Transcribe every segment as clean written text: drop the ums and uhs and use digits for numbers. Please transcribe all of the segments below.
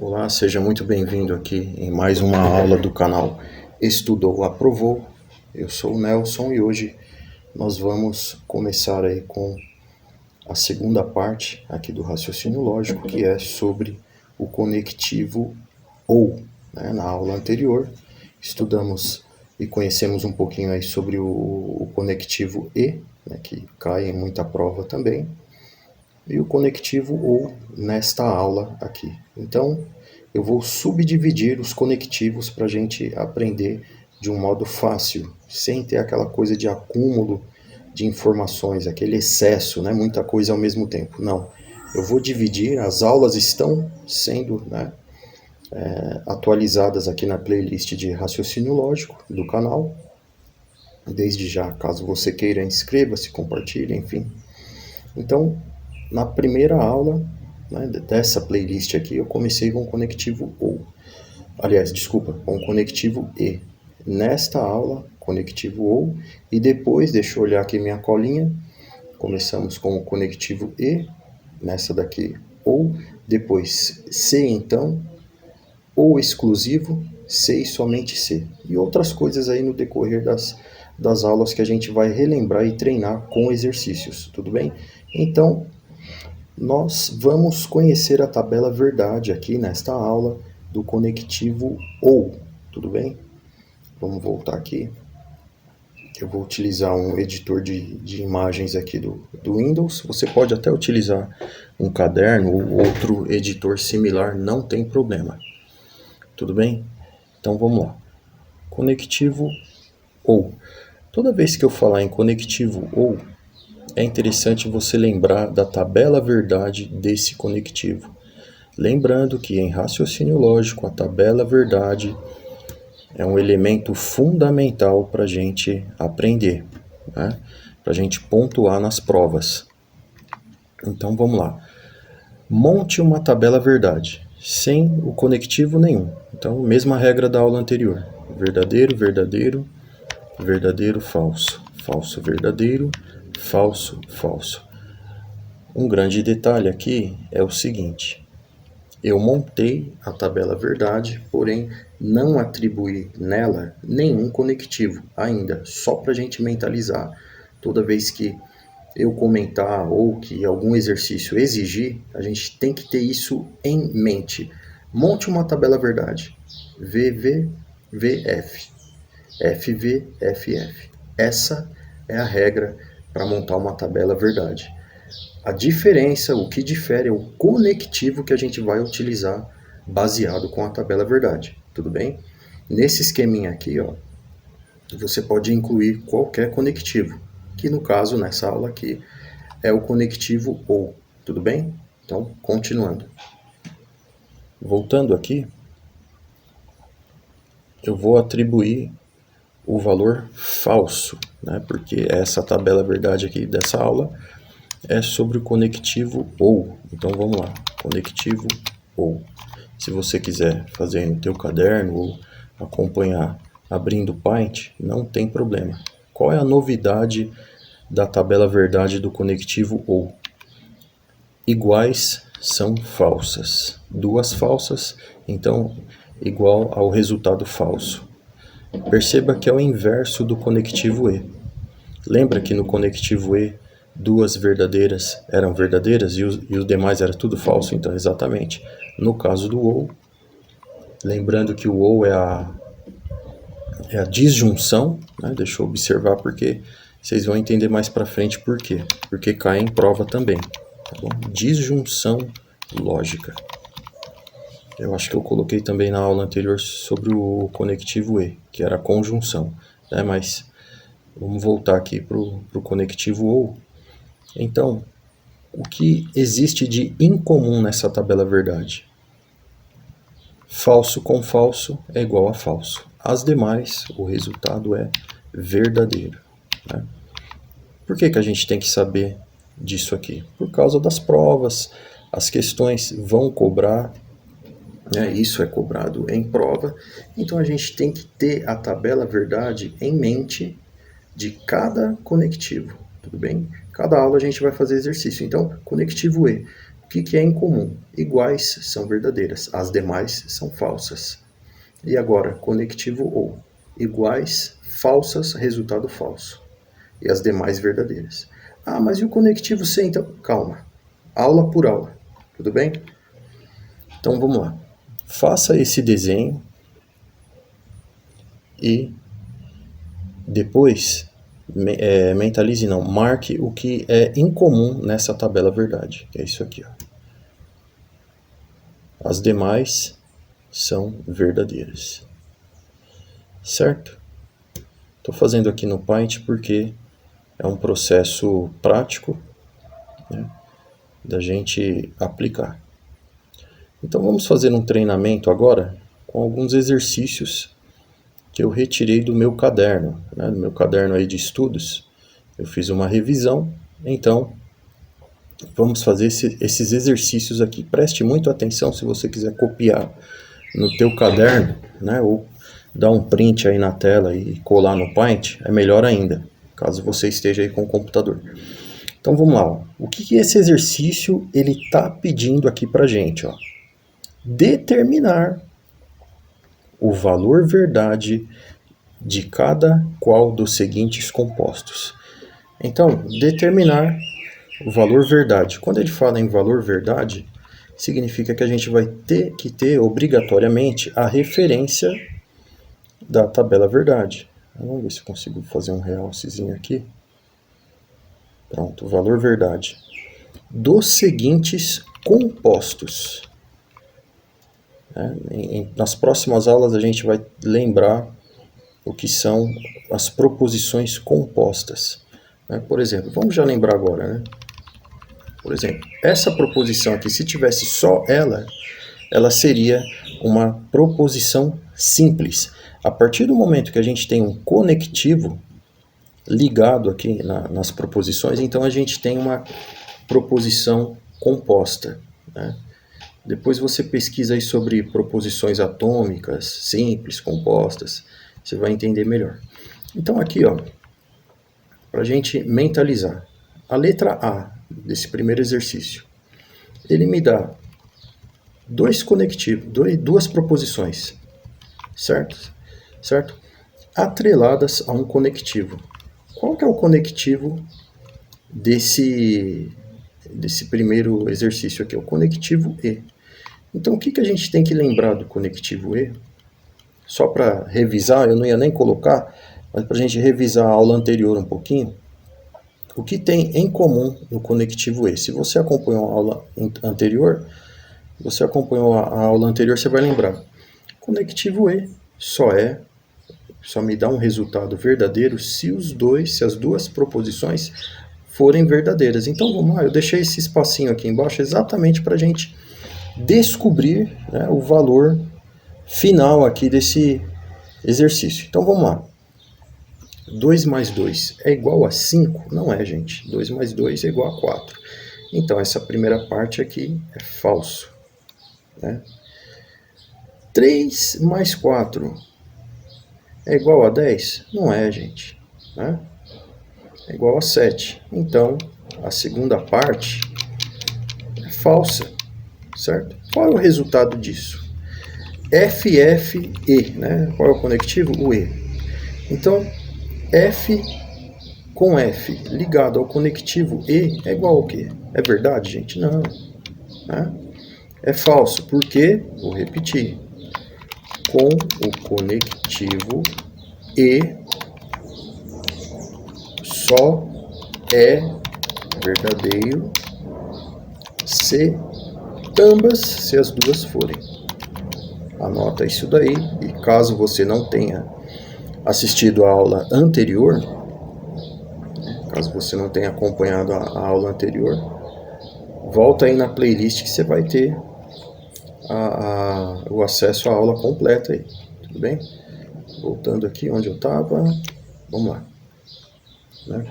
Olá, seja muito bem-vindo aqui em mais uma aula do canal Estudou, Aprovou. Eu sou o Nelson e hoje nós vamos começar aí com a segunda parte aqui do raciocínio lógico, que é sobre o conectivo OU. Na aula anterior estudamos e conhecemos um pouquinho aí sobre o conectivo E, que cai em muita prova também, e o conectivo OU nesta aula aqui. Então, eu vou subdividir os conectivos para a gente aprender de um modo fácil, sem ter aquela coisa de acúmulo de informações, aquele excesso, muita coisa ao mesmo tempo. Não, eu vou dividir, as aulas estão sendo atualizadas aqui na playlist de raciocínio lógico do canal. Desde já, caso você queira, inscreva-se, compartilhe, enfim. Então, na primeira aula dessa playlist aqui, eu comecei com o conectivo OU. Aliás, desculpa, com o conectivo E. Nesta aula, conectivo OU, e depois, deixa eu olhar aqui minha colinha, começamos com o conectivo E, nessa daqui, OU, depois C então, OU exclusivo, C e somente C. E outras coisas aí no decorrer das aulas que a gente vai relembrar e treinar com exercícios, tudo bem? Então, nós vamos conhecer a tabela verdade aqui nesta aula do conectivo OU, tudo bem? Vamos voltar aqui. Eu vou utilizar um editor de imagens aqui do Windows. Você pode até utilizar um caderno ou outro editor similar, não tem problema. Tudo bem? Então vamos lá. Conectivo OU. Toda vez que eu falar em conectivo OU, é interessante você lembrar da tabela verdade desse conectivo. Lembrando que em raciocínio lógico, a tabela verdade é um elemento fundamental para a gente aprender, para a gente pontuar nas provas. Então vamos lá. Monte uma tabela verdade, sem o conectivo nenhum. Então, mesma regra da aula anterior. Verdadeiro, verdadeiro, verdadeiro, falso. Falso, verdadeiro, falso, falso. Um grande detalhe aqui é o seguinte: eu montei a tabela verdade, porém não atribuí nela nenhum conectivo ainda, só para a gente mentalizar. Toda vez que eu comentar ou que algum exercício exigir, a gente tem que ter isso em mente. Monte uma tabela verdade. VV, VF. FV, FF. Essa é a regra para montar uma tabela verdade. A diferença, o que difere é o conectivo que a gente vai utilizar baseado com a tabela verdade, tudo bem? Nesse esqueminha aqui, você pode incluir qualquer conectivo, que no caso, nessa aula aqui, é o conectivo OU, tudo bem? Então, continuando. Voltando aqui, eu vou atribuir o valor falso, porque essa tabela verdade aqui dessa aula é sobre o conectivo OU. Então vamos lá, conectivo OU. Se você quiser fazer no teu caderno ou acompanhar abrindo o Paint, não tem problema. Qual é a novidade da tabela verdade do conectivo OU? Iguais são falsas. Duas falsas, então igual ao resultado falso. Perceba que é o inverso do conectivo E. Lembra que no conectivo E duas verdadeiras eram verdadeiras e os demais era tudo falso? Então, exatamente. No caso do OU, lembrando que o OU é a disjunção, deixa eu observar porque vocês vão entender mais para frente por quê. Porque cai em prova também. Tá bom? Disjunção lógica. Eu acho que eu coloquei também na aula anterior sobre o conectivo E, que era a conjunção. Mas vamos voltar aqui para o conectivo OU. Então, o que existe de incomum nessa tabela verdade? Falso com falso é igual a falso. As demais, o resultado é verdadeiro. Por que a gente tem que saber disso aqui? Por causa das provas, as questões vão cobrar, isso é cobrado em prova, então a gente tem que ter a tabela verdade em mente de cada conectivo, tudo bem? Cada aula a gente vai fazer exercício. Então, conectivo E. que é incomum? Iguais são verdadeiras, as demais são falsas. E agora, conectivo ou. Iguais, falsas, resultado falso. E as demais verdadeiras. Ah, mas e o conectivo C, então? Calma. Aula por aula. Tudo bem? Então vamos lá. Faça esse desenho e depois mentalize, não, marque o que é incomum nessa tabela verdade, que é isso aqui, ó. As demais são verdadeiras. Certo? Estou fazendo aqui no Paint porque é um processo prático, né, da gente aplicar. Então vamos fazer um treinamento agora com alguns exercícios que eu retirei do meu caderno, né, do meu caderno aí de estudos. Eu fiz uma revisão, então vamos fazer esses exercícios aqui. Preste muito atenção se você quiser copiar no teu caderno, né, ou dar um print aí na tela e colar no Paint, é melhor ainda, caso você esteja aí com o computador. Então vamos lá, ó. O que esse exercício ele está pedindo aqui para gente? Ó? Determinar o valor verdade de cada qual dos seguintes compostos. Então, determinar o valor verdade. Quando ele fala em valor verdade, significa que a gente vai ter que ter obrigatoriamente a referência da tabela verdade. Vamos ver se eu consigo fazer um realcezinho aqui. Pronto, valor verdade. Dos seguintes compostos. Nas próximas aulas a gente vai lembrar o que são as proposições compostas. Por exemplo, vamos já lembrar agora, né? Por exemplo, essa proposição aqui, se tivesse só ela seria uma proposição simples. A partir do momento que a gente tem um conectivo ligado aqui nas proposições, então a gente tem uma proposição composta, né? Depois você pesquisa aí sobre proposições atômicas, simples, compostas, você vai entender melhor. Então aqui, ó, para a gente mentalizar, a letra A desse primeiro exercício, ele me dá dois conectivos, duas proposições, certo? Atreladas a um conectivo. Qual que é o conectivo desse primeiro exercício aqui? O conectivo E. Então, o que a gente tem que lembrar do conectivo E? Só para revisar, eu não ia nem colocar, mas para a gente revisar a aula anterior um pouquinho, o que tem em comum no conectivo E? Se você acompanhou a aula anterior, você vai lembrar. Conectivo E só me dá um resultado verdadeiro se as duas proposições forem verdadeiras. Então vamos lá, eu deixei esse espacinho aqui embaixo exatamente para a gente descobrir, né, o valor final aqui desse exercício. Então vamos lá. 2 mais 2 é igual a 5? Não é, gente. 2 mais 2 é igual a 4. Então essa primeira parte aqui é falso, né? 3 mais 4 é igual a 10? Não é, gente, né? É igual a 7. Então, a segunda parte é falsa, certo? Qual é o resultado disso? FFE, né? Qual é o conectivo? O E. Então, F com F ligado ao conectivo E é igual ao quê? É verdade, gente? Não, né? É falso, porque, vou repetir, com o conectivo E só é verdadeiro se as duas forem. Anota isso daí, e caso você não tenha assistido a aula anterior, caso você não tenha acompanhado a aula anterior, volta aí na playlist que você vai ter o acesso à aula completa aí, tudo bem? Voltando aqui onde eu estava, vamos lá, né?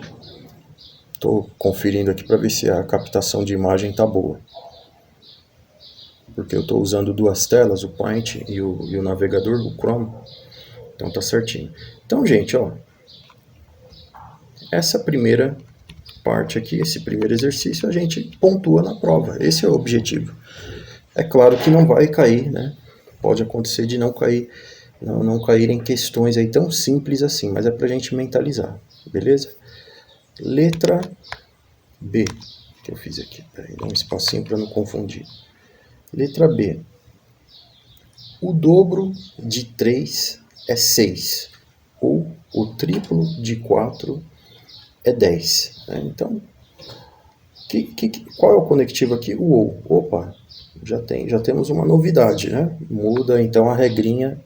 Estou conferindo aqui para ver se a captação de imagem está boa, porque eu estou usando duas telas, o Paint e o navegador, o Chrome, então tá certinho. Então, gente, ó, essa primeira parte aqui, esse primeiro exercício, a gente pontua na prova. Esse é o objetivo. É claro que não vai cair, né? Pode acontecer de não cair, não caírem questões aí tão simples assim, mas é pra gente mentalizar, beleza? Letra B, que eu fiz aqui. Peraí, dá um espacinho para não confundir. Letra B. O dobro de 3 é 6, ou o triplo de 4 é 10. Né? Então, qual é o conectivo aqui? O ou. Opa, já temos uma novidade, né? Muda então a regrinha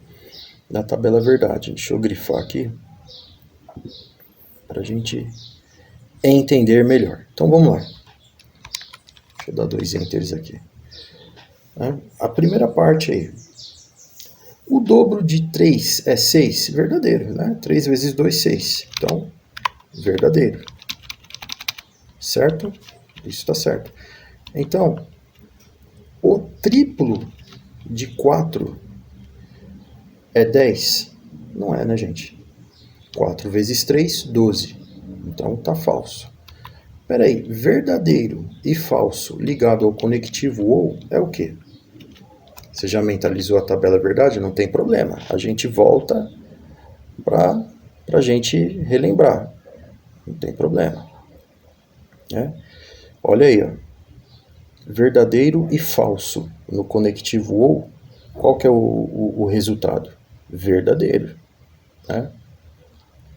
da tabela verdade. Deixa eu grifar aqui para a gente entender melhor. Então vamos lá. Deixa eu dar 2 enters aqui. A primeira parte aí. O dobro de 3 é 6? Verdadeiro, né? 3 vezes 2, 6. Então, verdadeiro. Certo? Isso está certo. Então, o triplo de 4 é 10? Não é, né, gente? 4 vezes 3, 12. Então, tá falso. Peraí, verdadeiro e falso ligado ao conectivo ou é o quê? Você já mentalizou a tabela verdade? Não tem problema. A gente volta para a gente relembrar. Não tem problema. Olha aí, ó. Verdadeiro e falso no conectivo ou, qual que é o resultado? Verdadeiro. Né?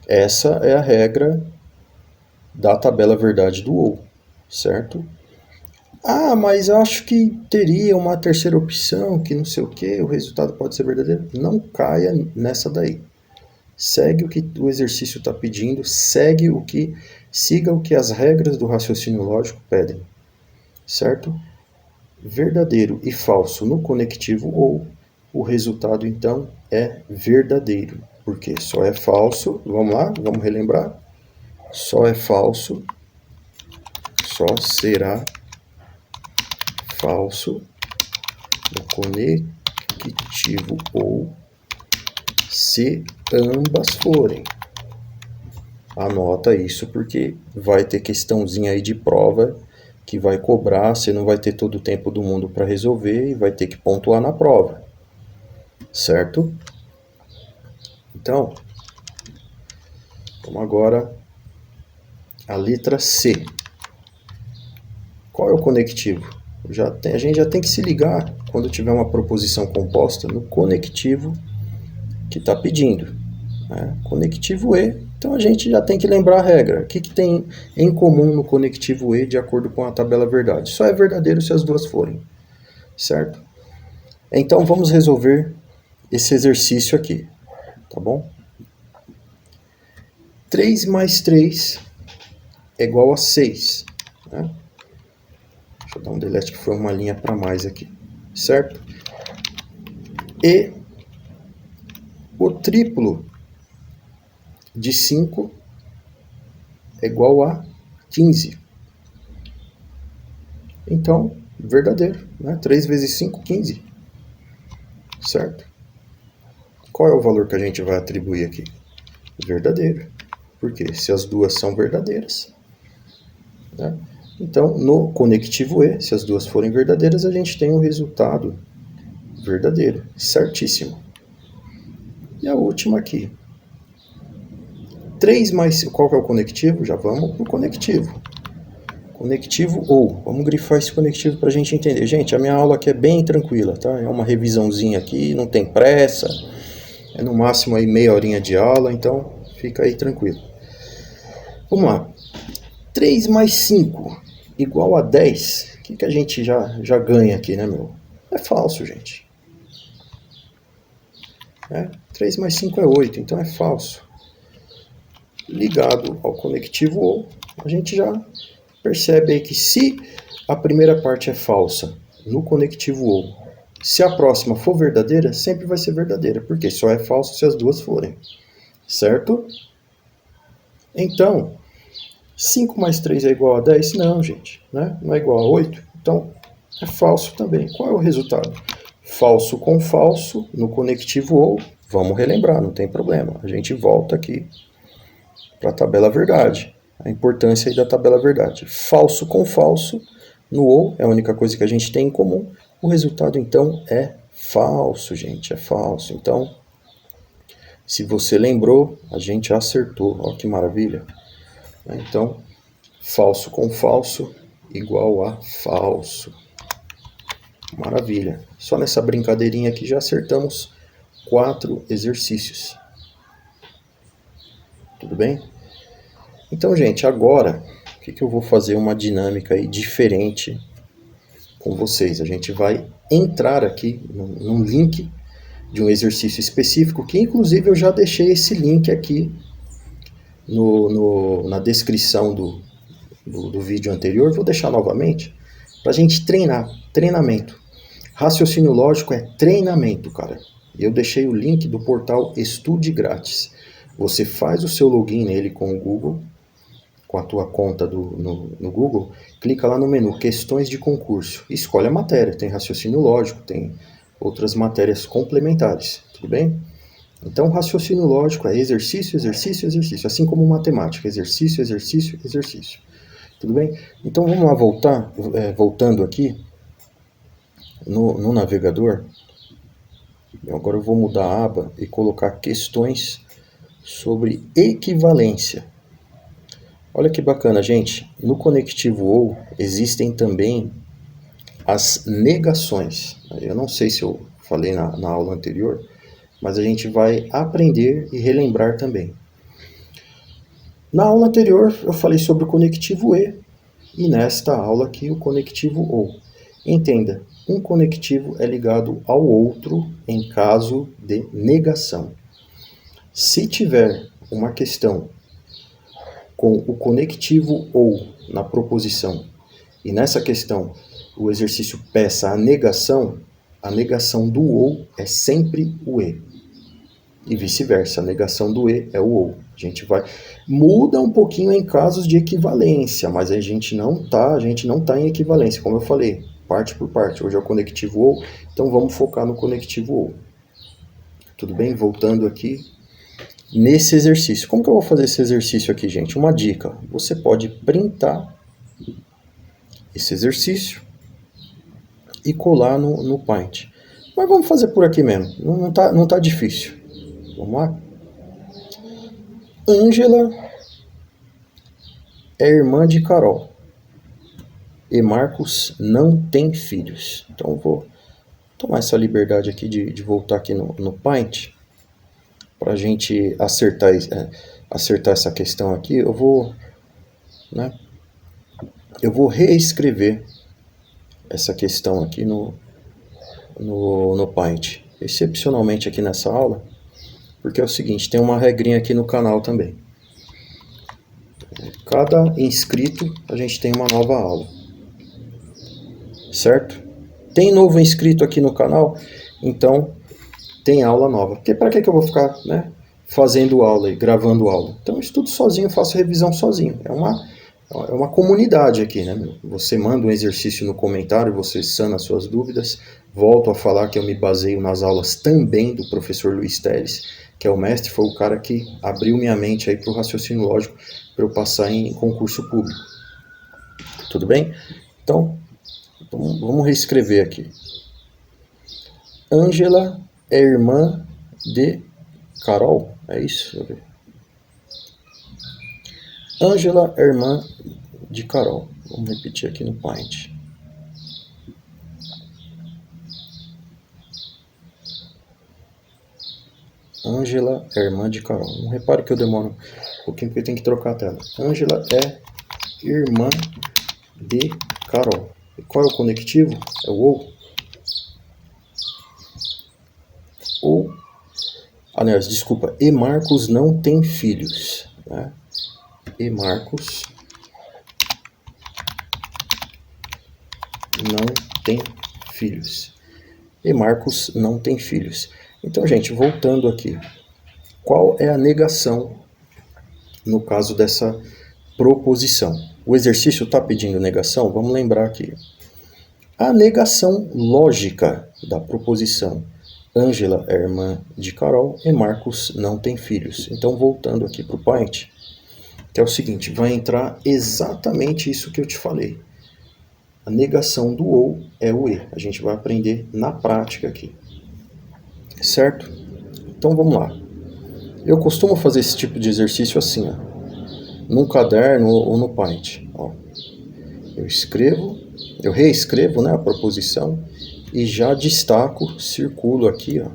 Essa é a regra da tabela verdade do ou, certo? Ah, mas acho que teria uma terceira opção, que não sei o que, o resultado pode ser verdadeiro. Não caia nessa daí. Segue o que o exercício está pedindo, siga o que as regras do raciocínio lógico pedem, certo? Verdadeiro e falso no conectivo ou, o resultado então é verdadeiro, porque só é falso, vamos lá, vamos relembrar, só é falso, só será falso no conectivo ou se ambas forem. Anota isso porque vai ter questãozinha aí de prova que vai cobrar, você não vai ter todo o tempo do mundo para resolver e vai ter que pontuar na prova. Certo? Então, vamos agora à letra C. Qual é o conectivo? A gente já tem que se ligar quando tiver uma proposição composta no conectivo que está pedindo. Né? Conectivo E, então a gente já tem que lembrar a regra. O que tem em comum no conectivo E de acordo com a tabela verdade? Só é verdadeiro se as duas forem. Certo? Então vamos resolver esse exercício aqui. Tá bom? 3 mais 3 é igual a 6. Né? Deixa eu dar um delete que foi uma linha para mais aqui. Certo? E o triplo de 5 é igual a 15. Então, verdadeiro. Né? 3 vezes 5, 15. Certo? Qual é o valor que a gente vai atribuir aqui? Verdadeiro. Por quê? Se as duas são verdadeiras. Né? Então, no conectivo E, se as duas forem verdadeiras, a gente tem o resultado verdadeiro. Certíssimo. E a última aqui. 3 mais... Qual que é o conectivo? Já vamos para o conectivo. Conectivo ou. Vamos grifar esse conectivo para a gente entender. Gente, a minha aula aqui é bem tranquila, tá? É uma revisãozinha aqui, não tem pressa. É no máximo aí meia horinha de aula, então fica aí tranquilo. Vamos lá. 3 mais 5 igual a 10. O que a gente já ganha aqui, né, meu? É falso, gente. 3 mais 5 é 8, então é falso. Ligado ao conectivo ou, a gente já percebe aí que se a primeira parte é falsa no conectivo ou, se a próxima for verdadeira, sempre vai ser verdadeira, porque só é falso se as duas forem. Certo? Então, 5 mais 3 é igual a 10? Não, gente. Né? Não é igual a 8? Então, é falso também. Qual é o resultado? Falso com falso no conectivo ou. Vamos relembrar, não tem problema. A gente volta aqui para a tabela verdade. a importância aí da tabela verdade. Falso com falso, no ou, é a única coisa que a gente tem em comum. O resultado, então, é falso, gente, é falso. Então, se você lembrou, a gente acertou. Olha que maravilha. Então, falso com falso igual a falso. Maravilha. Só nessa brincadeirinha aqui já acertamos 4 exercícios. Tudo bem? Então, gente, agora, o que eu vou fazer uma dinâmica aí diferente com vocês. A gente vai entrar aqui num link de um exercício específico, que inclusive eu já deixei esse link aqui na descrição do vídeo anterior. Vou deixar novamente para a gente treinar. Treinamento. Raciocínio lógico é treinamento, cara. Eu deixei o link do portal Estude Grátis. Você faz o seu login nele com o Google, com a tua conta no Google, clica lá no menu Questões de Concurso, escolhe a matéria, tem raciocínio lógico, tem outras matérias complementares, tudo bem? Então, raciocínio lógico é exercício, exercício, exercício, assim como matemática, exercício, exercício, exercício, tudo bem? Então, vamos lá voltando aqui no navegador. Agora eu vou mudar a aba e colocar questões sobre equivalência. Olha que bacana, gente. No conectivo OU existem também as negações. Eu não sei se eu falei na aula anterior, mas a gente vai aprender e relembrar também. Na aula anterior eu falei sobre o conectivo e nesta aula aqui o conectivo OU. Entenda, um conectivo é ligado ao outro em caso de negação. Se tiver uma questão com o conectivo OU na proposição, e nessa questão o exercício peça a negação do OU é sempre o E. E vice-versa, a negação do E é o OU. A gente muda um pouquinho em casos de equivalência, mas a gente não tá em equivalência, como eu falei, parte por parte. Hoje é o conectivo OU, então vamos focar no conectivo OU. Tudo bem? Voltando aqui nesse exercício. Como que eu vou fazer esse exercício aqui, gente? Uma dica. Você pode printar esse exercício e colar no Paint. Mas vamos fazer por aqui mesmo. Não tá difícil. Vamos lá? Ângela é irmã de Carol. E Marcos não tem filhos. Então eu vou tomar essa liberdade aqui de voltar aqui no Paint. Para a gente acertar essa questão aqui, eu vou reescrever essa questão aqui no Paint, excepcionalmente aqui nessa aula, porque é o seguinte, tem uma regrinha aqui no canal também. Cada inscrito a gente tem uma nova aula, certo? Tem novo inscrito aqui no canal, então tem aula nova. Porque para que eu vou ficar fazendo aula e gravando aula? Então eu estudo sozinho, faço revisão sozinho. É uma comunidade aqui, né? Você manda um exercício no comentário, você sana suas dúvidas. Volto a falar que eu me baseio nas aulas também do professor Luiz Teles, que é o mestre, foi o cara que abriu minha mente aí para o raciocínio lógico para eu passar em concurso público. Tudo bem? Então vamos reescrever aqui. Ângela é irmã de Carol, é isso? Deixa eu ver. Ângela é irmã de Carol. Vamos repetir aqui no Paint. Ângela é irmã de Carol. Não repare que eu demoro um pouquinho porque eu tenho que trocar a tela. Ângela é irmã de Carol. E qual é o conectivo? É o OU. Aliás, desculpa. E Marcos não tem filhos. Né? E Marcos não tem filhos. E Marcos não tem filhos. Então, gente, voltando aqui. Qual é a negação no caso dessa proposição? O exercício está pedindo negação? Vamos lembrar aqui. A negação lógica da proposição Ângela é irmã de Carol e Marcos não tem filhos. Então, voltando aqui para o Paint, o que é o seguinte, vai entrar exatamente isso que eu te falei. A negação do ou é o e. A gente vai aprender na prática aqui. Certo? Então vamos lá. Eu costumo fazer esse tipo de exercício assim, ó, num caderno ou no Paint. Ó. Eu reescrevo, né, a proposição e já destaco, circulo aqui, ó.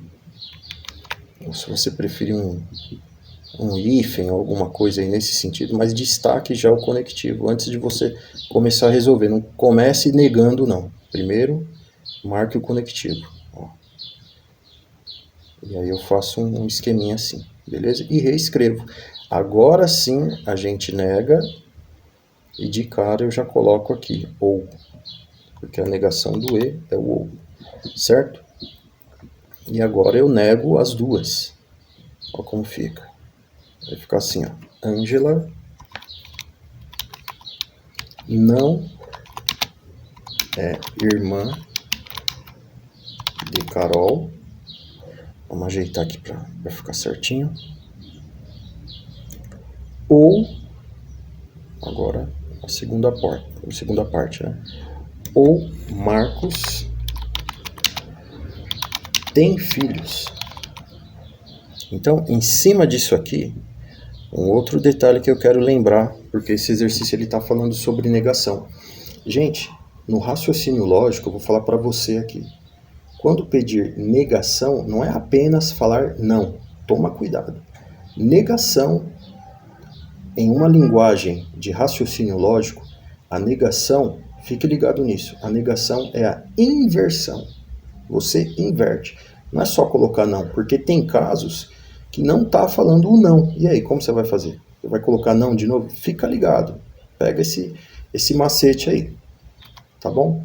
Ou se você preferir um hífen, alguma coisa aí nesse sentido, mas destaque já o conectivo antes de você começar a resolver. Não comece negando, não. Primeiro, marque o conectivo. Ó. E aí eu faço um esqueminha assim, beleza? E reescrevo. Agora sim a gente nega e de cara eu já coloco aqui, ou, porque a negação do e é o ou, certo? E agora eu nego as duas. Olha como fica. Vai ficar assim, ó. Ângela não é irmã de Carol. Vamos ajeitar aqui para ficar certinho. Ou, agora a segunda parte, né? Ou Marcos tem filhos. Então, em cima disso aqui, um outro detalhe que eu quero lembrar, porque esse exercício ele está falando sobre negação. Gente, no raciocínio lógico, eu vou falar para você aqui. Quando pedir negação, não é apenas falar não. Toma cuidado. Negação, em uma linguagem de raciocínio lógico, a negação, fique ligado nisso, a negação é a inversão. Você inverte. Não é só colocar não, porque tem casos que não está falando o não. E aí, como você vai fazer? Você vai colocar não de novo? Fica ligado. Pega esse macete aí. Tá bom?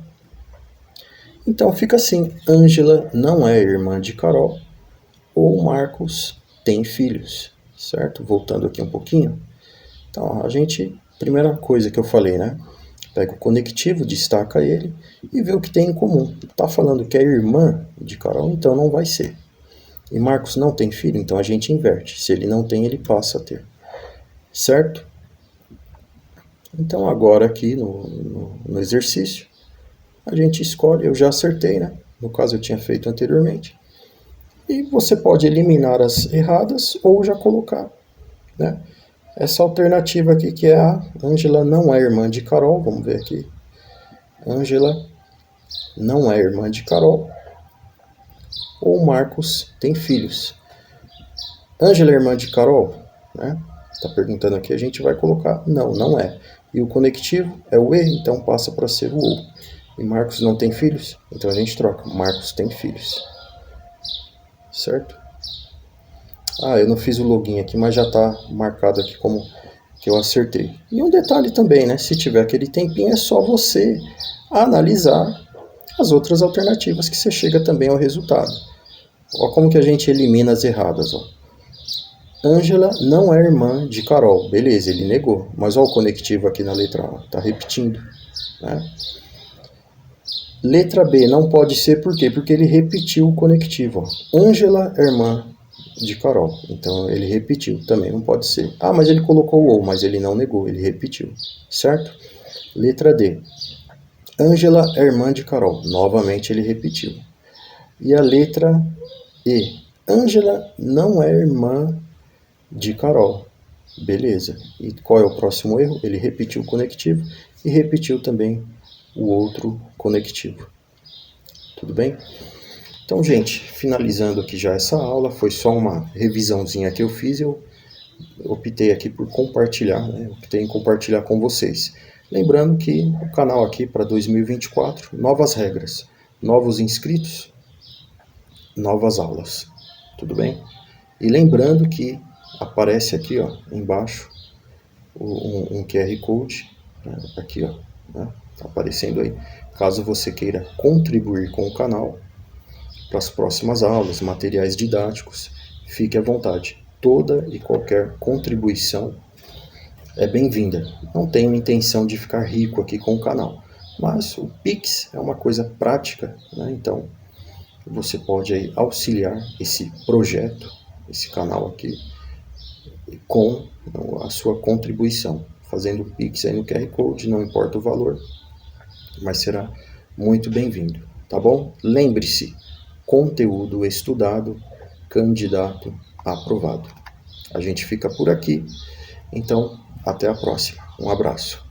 Então fica assim, Ângela não é irmã de Carol, ou Marcos tem filhos, certo? Voltando aqui um pouquinho. Então primeira coisa que eu falei, né? Pega o conectivo, destaca ele e vê o que tem em comum. Tá falando que é irmã de Carol, então não vai ser. E Marcos não tem filho, então a gente inverte. Se ele não tem, ele passa a ter. Certo? Então agora aqui no exercício, a gente escolhe, eu já acertei, né? No caso eu tinha feito anteriormente. E você pode eliminar as erradas ou já colocar, né? Essa alternativa aqui que é a Ângela não é irmã de Carol, vamos ver aqui. Ângela não é irmã de Carol. Ou Marcos tem filhos. Ângela é irmã de Carol, né? Está perguntando aqui, a gente vai colocar não, não é. E o conectivo é o e, então passa para ser o ou. E Marcos não tem filhos, então a gente troca. Marcos tem filhos. Certo? Ah, eu não fiz o login aqui, mas já está marcado aqui como que eu acertei. E um detalhe também, né? Se tiver aquele tempinho, é só você analisar as outras alternativas que você chega também ao resultado. Olha como que a gente elimina as erradas, ó. Ângela não é irmã de Carol. Beleza, ele negou. Mas olha o conectivo aqui na letra A. Está repetindo. Né? Letra B não pode ser por quê? Porque ele repetiu o conectivo. Ângela é irmã de Carol. Então ele repetiu. Também não pode ser. Ah, mas ele colocou o ou, mas ele não negou. Ele repetiu. Certo? Letra D. Ângela é irmã de Carol. Novamente ele repetiu. E a letra E. Ângela não é irmã de Carol. Beleza. E qual é o próximo erro? Ele repetiu o conectivo e repetiu também o outro conectivo. Tudo bem? Então, gente, finalizando aqui já essa aula, foi só uma revisãozinha que eu fiz, eu optei aqui por compartilhar, né? Optei em compartilhar com vocês. Lembrando que o canal aqui para 2024, novas regras, novos inscritos, novas aulas. Tudo bem? E lembrando que aparece aqui, ó, embaixo, um QR Code, né, aqui, ó, né, tá aparecendo aí. Caso você queira contribuir com o canal para as próximas aulas, materiais didáticos, fique à vontade. Toda e qualquer contribuição é bem-vinda. Não tenho intenção de ficar rico aqui com o canal, mas o Pix é uma coisa prática, né? Então você pode aí auxiliar esse projeto, esse canal aqui, com a sua contribuição, fazendo o Pix aí no QR Code, não importa o valor, mas será muito bem-vindo, tá bom? Lembre-se, conteúdo estudado, candidato aprovado. A gente fica por aqui, então até a próxima. Um abraço.